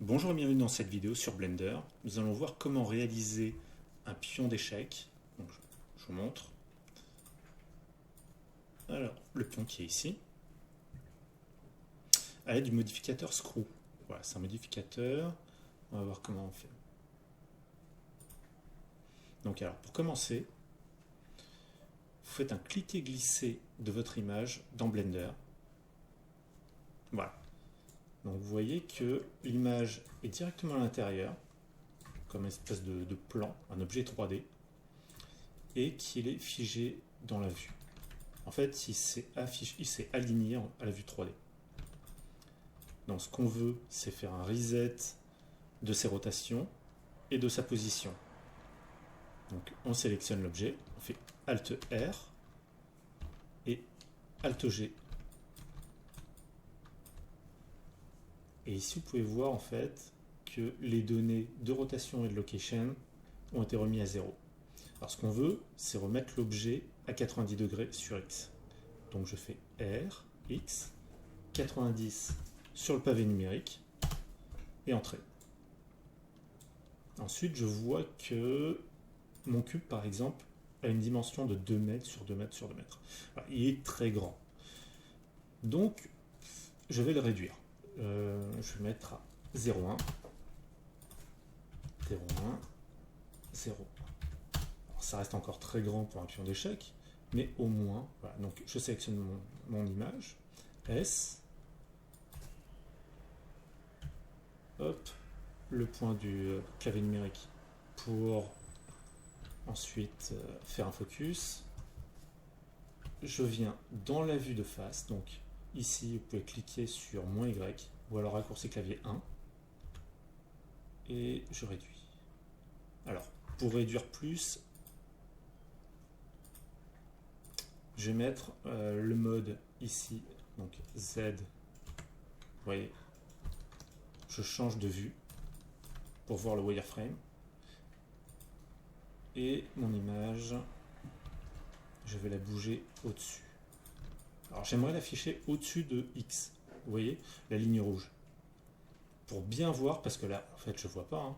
Bonjour et bienvenue dans cette vidéo sur Blender. Nous allons voir comment réaliser un pion d'échec. Donc, je vous montre. Alors, le pion qui est ici, à l'aide du modificateur Screw. Voilà, c'est un modificateur. On va voir comment on fait. Donc, alors, pour commencer, vous faites un cliquer-glisser de votre image dans Blender. Voilà. Donc, vous voyez que l'image est directement à l'intérieur, comme une espèce de plan, un objet 3D, et qu'il est figé dans la vue. En fait, il s'est aligné à la vue 3D. Donc ce qu'on veut, c'est faire un reset de ses rotations et de sa position. Donc on sélectionne l'objet, on fait Alt R et Alt G. Et ici, vous pouvez voir en fait que les données de rotation et de location ont été remis à 0. Alors ce qu'on veut, c'est remettre l'objet à 90 degrés sur X. Donc je fais R, X, 90 sur le pavé numérique et Entrée. Ensuite, je vois que mon cube, par exemple, a une dimension de 2 mètres sur 2 mètres sur 2 mètres. Alors, il est très grand. Donc, je vais le réduire. Je vais mettre à 0,1, 0,1, 0. Alors, ça reste encore très grand pour un pion d'échec, mais au moins, voilà. Donc je sélectionne mon image, S, hop, le point du clavier numérique pour ensuite faire un focus. Je viens dans la vue de face, donc ici vous pouvez cliquer sur -Y ou alors raccourci clavier 1 et je réduis. Alors pour réduire plus, je vais mettre le mode ici, donc Z, vous voyez, je change de vue pour voir le wireframe. Et mon image, je vais la bouger au-dessus. Alors j'aimerais l'afficher au-dessus de X. Vous voyez, la ligne rouge. Pour bien voir, parce que là, en fait, je ne vois pas. Hein,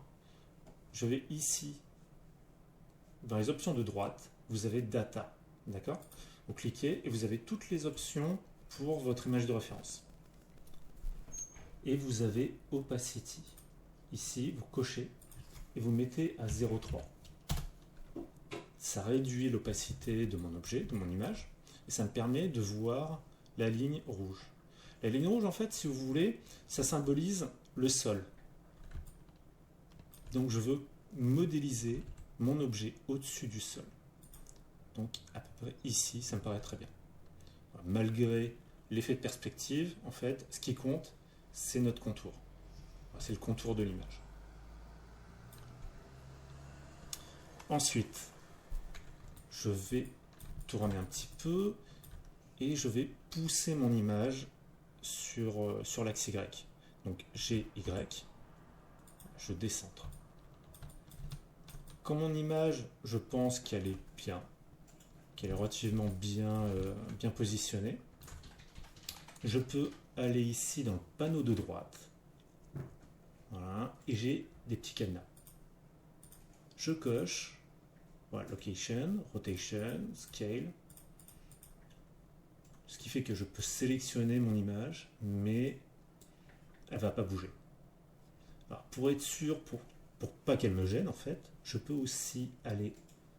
je vais ici, dans les options de droite, vous avez Data. D'accord? Vous cliquez et vous avez toutes les options pour votre image de référence. Et vous avez Opacity. Ici, vous cochez et vous mettez à 0,3. Ça réduit l'opacité de mon objet, de mon image, et ça me permet de voir la ligne rouge. La ligne rouge, en fait, si vous voulez, ça symbolise le sol. Donc je veux modéliser mon objet au-dessus du sol. Donc à peu près ici, ça me paraît très bien. Malgré l'effet de perspective, en fait, ce qui compte, c'est notre contour. C'est le contour de l'image. Ensuite, je vais tourner un petit peu et je vais pousser mon image sur l'axe Y. Donc GY, je décentre. Quand mon image, je pense qu'elle est bien, qu'elle est relativement bien positionnée, je peux aller ici dans le panneau de droite. Voilà, et j'ai des petits cadenas. Je coche, voilà, Location, Rotation, Scale, ce qui fait que je peux sélectionner mon image, mais elle ne va pas bouger. Alors, pour être sûr, pour pas qu'elle me gêne en fait, je peux aussi aller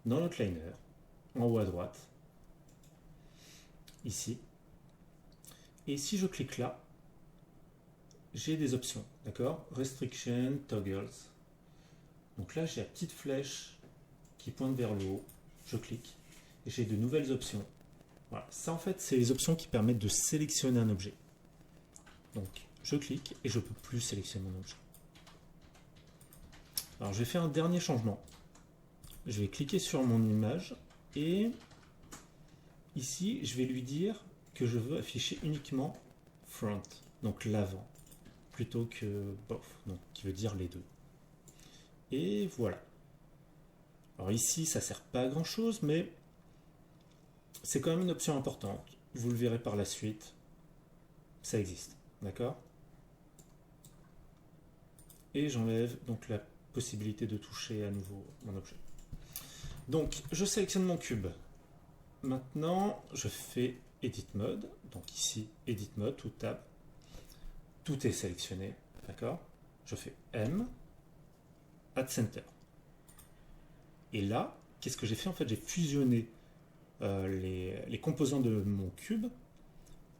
dans l'outliner, en haut à droite, ici, et si je clique là, j'ai des options, d'accord? Restriction, Toggles. Donc là, j'ai la petite flèche qui pointe vers le haut, je clique, et j'ai de nouvelles options. Voilà, ça en fait, c'est les options qui permettent de sélectionner un objet. Donc, je clique et je ne peux plus sélectionner mon objet. Alors, je vais faire un dernier changement. Je vais cliquer sur mon image et ici, je vais lui dire que je veux afficher uniquement front, donc l'avant, plutôt que both, donc qui veut dire les deux. Et voilà. Alors ici, ça ne sert pas à grand chose, mais c'est quand même une option importante. Vous le verrez par la suite. Ça existe. D'accord? et j'enlève donc la possibilité de toucher à nouveau mon objet. Donc je sélectionne mon cube. Maintenant je fais Edit Mode, donc ici Edit Mode, tout tab, tout est sélectionné, d'accord? Je fais M, Add Center. Et là, qu'est-ce que j'ai fait? En fait, j'ai fusionné les composants de mon cube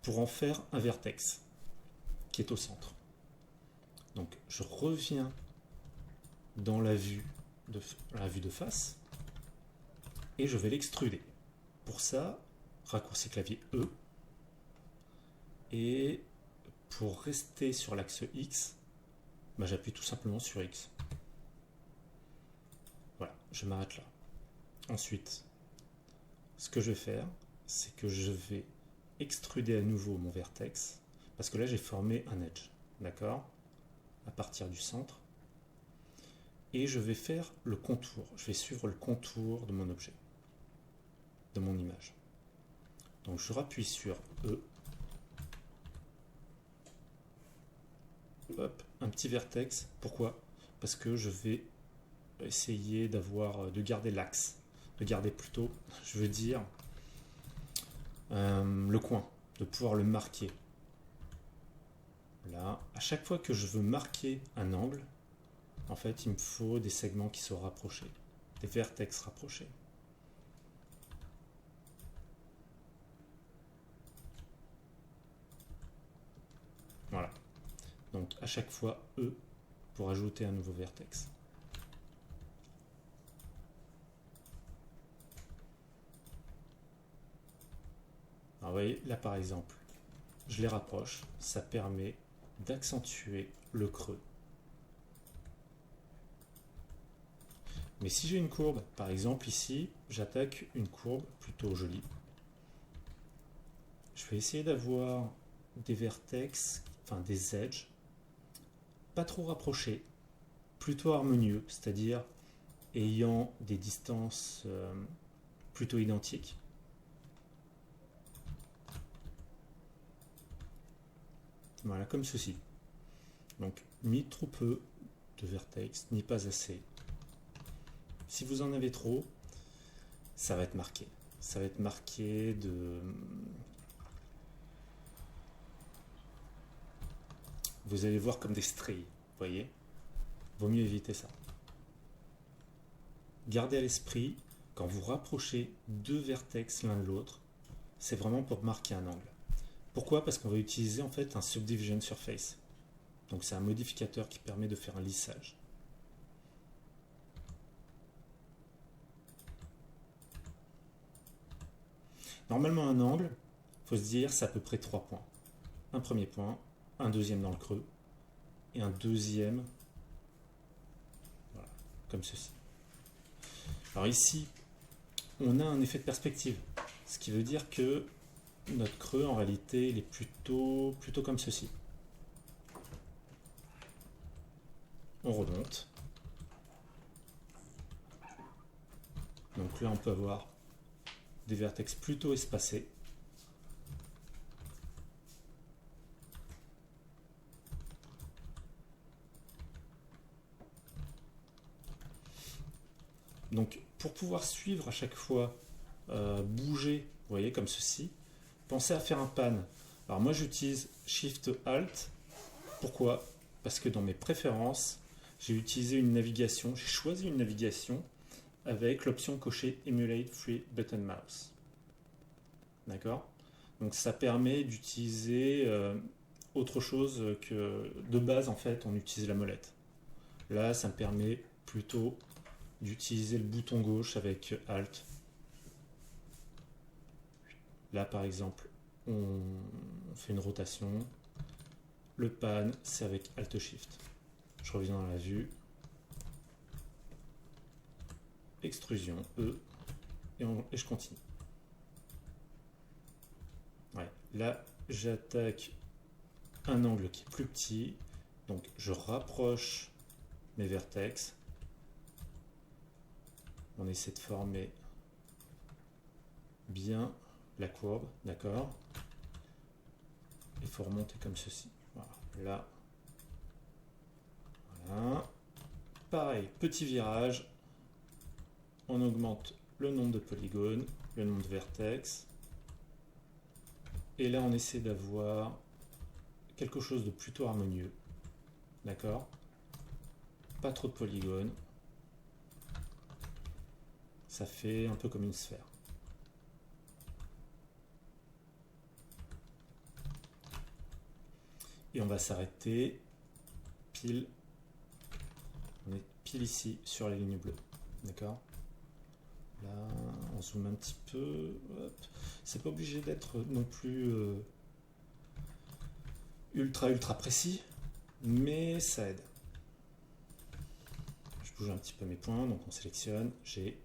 pour en faire un vertex qui est au centre. Donc je reviens dans la vue de face et je vais l'extruder. Pour ça, raccourci clavier E, et pour rester sur l'axe X, bah, j'appuie tout simplement sur X. Voilà, je m'arrête là. Ensuite, ce que je vais faire, c'est que je vais extruder à nouveau mon vertex, parce que là j'ai formé un edge, d'accord, à partir du centre, et je vais faire le contour, je vais suivre le contour de mon objet, de mon image. Donc je rappuie sur E, hop, un petit vertex. Pourquoi? Parce que je vais essayer de garder l'axe, de garder plutôt, je veux dire, le coin, de pouvoir le marquer. Là, à chaque fois que je veux marquer un angle, en fait, il me faut des segments qui sont rapprochés, des vertex rapprochés. Voilà. Donc à chaque fois E pour ajouter un nouveau vertex. Alors vous voyez, là par exemple, je les rapproche, ça permet d'accentuer le creux. Mais si j'ai une courbe, par exemple ici, j'attaque une courbe plutôt jolie. Je vais essayer d'avoir des vertex, enfin des edges, pas trop rapprochés, plutôt harmonieux, c'est-à-dire ayant des distances plutôt identiques. Voilà, comme ceci. Donc, ni trop peu de vertex, ni pas assez. Si vous en avez trop, ça va être marqué. Ça va être marqué de... Vous allez voir comme des strays, vous voyez? Vaut mieux éviter ça. Gardez à l'esprit, quand vous rapprochez deux vertex l'un de l'autre, c'est vraiment pour marquer un angle. Pourquoi? Parce qu'on va utiliser en fait un Subdivision Surface. Donc c'est un modificateur qui permet de faire un lissage. Normalement un angle, il faut se dire c'est à peu près 3 points. Un premier point, un deuxième dans le creux, et un deuxième, voilà, comme ceci. Alors ici, on a un effet de perspective, ce qui veut dire que notre creux, en réalité, il est plutôt comme ceci. On remonte. Donc là, on peut avoir des vertex plutôt espacés. Donc, pour pouvoir suivre à chaque fois, bouger, vous voyez, comme ceci, pensez à faire un pan. Alors moi, j'utilise Shift Alt. Pourquoi? Parce que dans mes préférences, j'ai utilisé une navigation, j'ai choisi une navigation avec l'option cochée Emulate Free Button Mouse. D'accord? Donc ça permet d'utiliser autre chose que de base, en fait, on utilise la molette. Là, ça me permet plutôt d'utiliser le bouton gauche avec Alt. Là, par exemple, on fait une rotation. Le pan, c'est avec Alt Shift. Je reviens dans la vue. Extrusion, E, et je continue. Ouais. Là, j'attaque un angle qui est plus petit. Donc, je rapproche mes vertex. On essaie de former bien la courbe, d'accord? Il faut remonter comme ceci. Voilà. Là, voilà. pareil, petit virage, on augmente le nombre de polygones, le nombre de vertex, et là on essaie d'avoir quelque chose de plutôt harmonieux, d'accord? Pas trop de polygones, ça fait un peu comme une sphère. Et on va s'arrêter pile, on est pile ici sur la ligne bleue, d'accord? Là, on zoome un petit peu, c'est pas obligé d'être non plus ultra précis, mais ça aide. Je bouge un petit peu mes points, donc on sélectionne, G.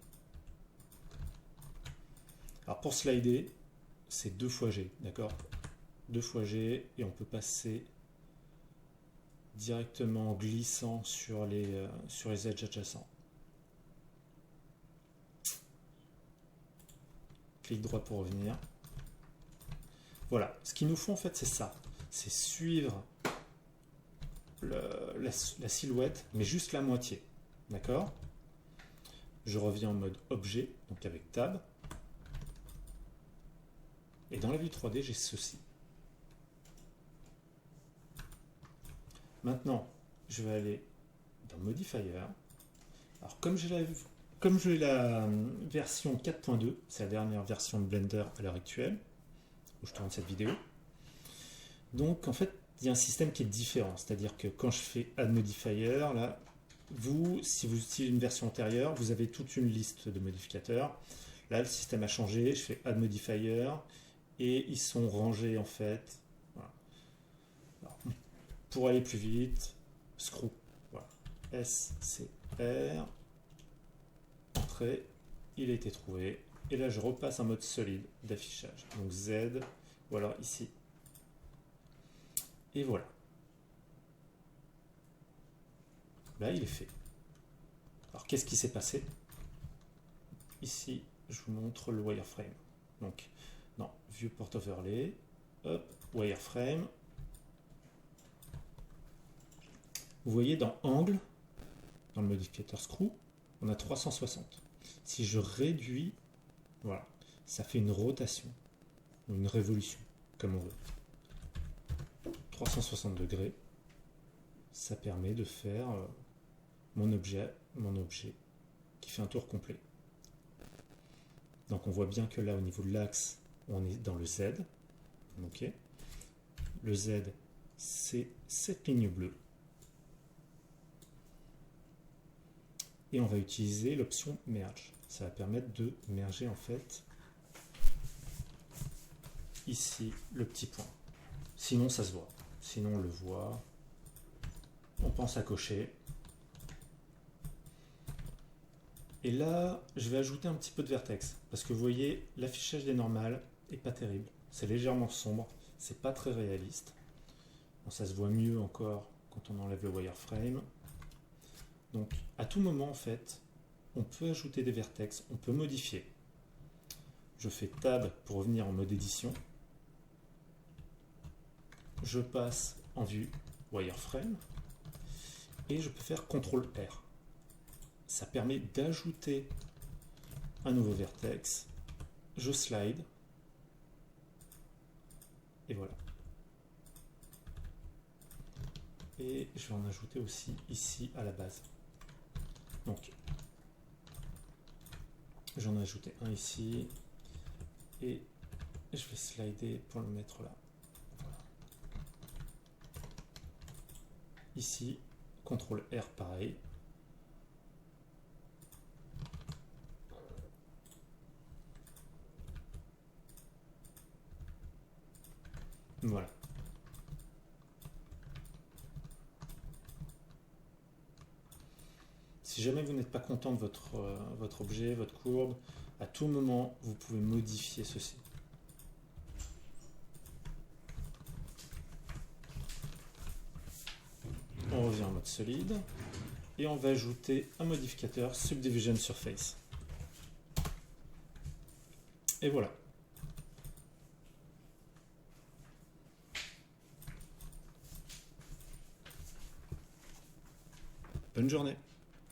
Alors pour slider, c'est 2 fois G, d'accord? 2 fois G, et on peut passer directement en glissant sur les edges adjacents. Clic droit pour revenir. Voilà, ce qu'il nous faut en fait c'est ça, c'est suivre la silhouette, mais juste la moitié, d'accord? Je reviens en mode objet, donc avec Tab, et dans la vue 3D j'ai ceci. Maintenant, je vais aller dans Modifier. Alors comme j'ai la version 4.2, c'est la dernière version de Blender à l'heure actuelle, où je tourne cette vidéo. Donc en fait, il y a un système qui est différent, c'est-à-dire que quand je fais Add Modifier, là, si vous utilisez une version antérieure, vous avez toute une liste de modificateurs. Là, le système a changé, je fais Add Modifier, et ils sont rangés en fait. Voilà. Alors, pour aller plus vite, Screw, voilà. S, C, R, entrée, il a été trouvé. Et là, je repasse en mode solide d'affichage. Donc Z, ou alors ici. Et voilà. Là, il est fait. Alors, qu'est-ce qui s'est passé? Ici, je vous montre le wireframe. Donc, non, Viewport Overlay, hop, wireframe. Vous voyez, dans Angle, dans le modificateur Screw, on a 360. Si je réduis, voilà, ça fait une rotation, ou une révolution, comme on veut. 360 degrés, ça permet de faire mon objet qui fait un tour complet. Donc on voit bien que là, au niveau de l'axe, on est dans le Z. Ok. Le Z, c'est cette ligne bleue. Et on va utiliser l'option Merge. Ça va permettre de merger en fait ici le petit point. Sinon ça se voit. Sinon on le voit. On pense à cocher. Et là, je vais ajouter un petit peu de vertex. Parce que vous voyez, l'affichage des normales est pas terrible. C'est légèrement sombre. C'est pas très réaliste. Bon, ça se voit mieux encore quand on enlève le wireframe. Donc, à tout moment, en fait, on peut ajouter des vertex, on peut modifier. Je fais Tab pour revenir en mode édition. Je passe en vue wireframe. Et je peux faire CTRL-R. Ça permet d'ajouter un nouveau vertex. Je slide. Et voilà. Et je vais en ajouter aussi ici à la base. Donc, j'en ai ajouté un ici. Et je vais slider pour le mettre là. Voilà. Ici, CTRL-R pareil. Voilà. Si jamais vous n'êtes pas content de votre objet, votre courbe, à tout moment, vous pouvez modifier ceci. On revient en mode solide et on va ajouter un modificateur Subdivision Surface. Et voilà. Bonne journée.